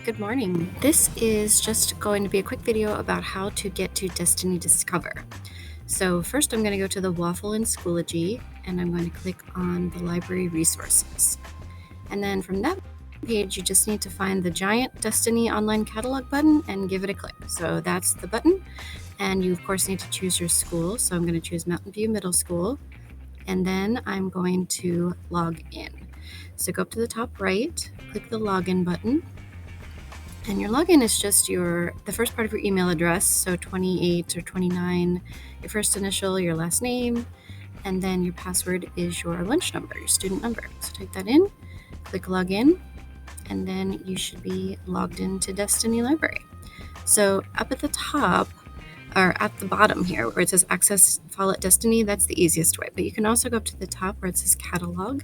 good morning. This is just going to be a quick video about how to get to Destiny Discover. So first I'm going to go to the Waffle and Schoology and I'm going to click on the library resources. And then from that page, you just need to find the giant Destiny online catalog button and give it a click. So that's the button. And you of course need to choose your school. So I'm going to choose Mountain View Middle School. And then I'm going to log in. So go up to the top right, click the login button. And your login is just the first part of your email address, so 28 or 29, your first initial, your last name, and then your password is your lunch number, your student number. So type that in, click login, and then you should be logged into Destiny Library. So up at the top, or at the bottom here where it says Access Follett Destiny, that's the easiest way. But you can also go up to the top where it says Catalog,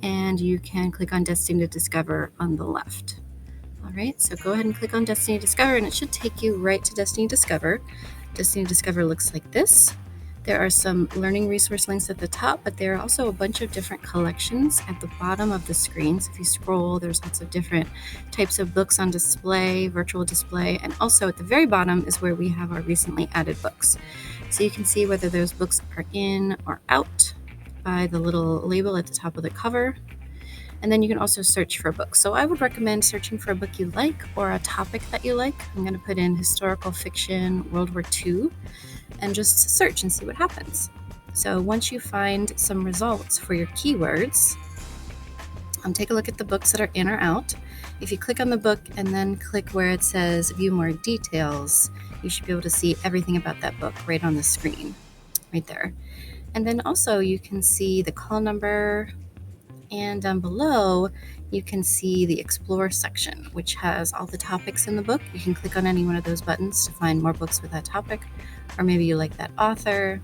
and you can click on Destiny Discover on the left. All right, so go ahead and click on Destiny Discover and it should take you right to Destiny Discover. Destiny Discover looks like this. There are some learning resource links at the top, but there are also a bunch of different collections at the bottom of the screen. So if you scroll, there's lots of different types of books on display, virtual display, and also at the very bottom is where we have our recently added books. So you can see whether those books are in or out by the little label at the top of the cover. And then you can also search for books. So I would recommend searching for a book you like or a topic that you like. I'm going to put in historical fiction, World War II, and just search and see what happens. So once you find some results for your keywords, take a look at the books that are in or out. If you click on the book and then click where it says view more details, you should be able to see everything about that book right on the screen, right there. And then also you can see the call number, and down below, you can see the Explore section, which has all the topics in the book. You can click on any one of those buttons to find more books with that topic, or maybe you like that author.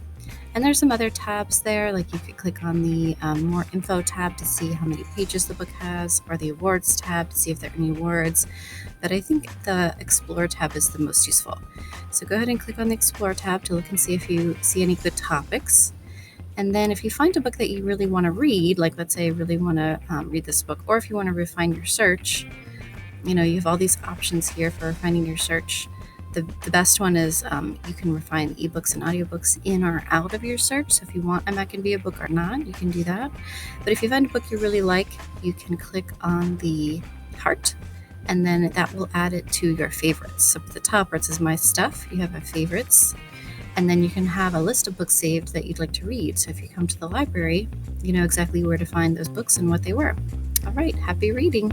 And there's some other tabs there, like you could click on the More Info tab to see how many pages the book has, or the Awards tab to see if there are any awards. But I think the Explore tab is the most useful. So go ahead and click on the Explore tab to look and see if you see any good topics. And then if you find a book that you really want to read, like let's say you really want to read this book, or if you want to refine your search, you have all these options here for refining your search. The best one is you can refine ebooks and audiobooks in or out of your search. So if you want a Mackenvia book or not, you can do that. But if you find a book you really like, you can click on the heart, and then that will add it to your favorites. So at the top where it says My Stuff, you have a favorites. And then you can have a list of books saved that you'd like to read. So if you come to the library, you know exactly where to find those books and what they were. All right, happy reading.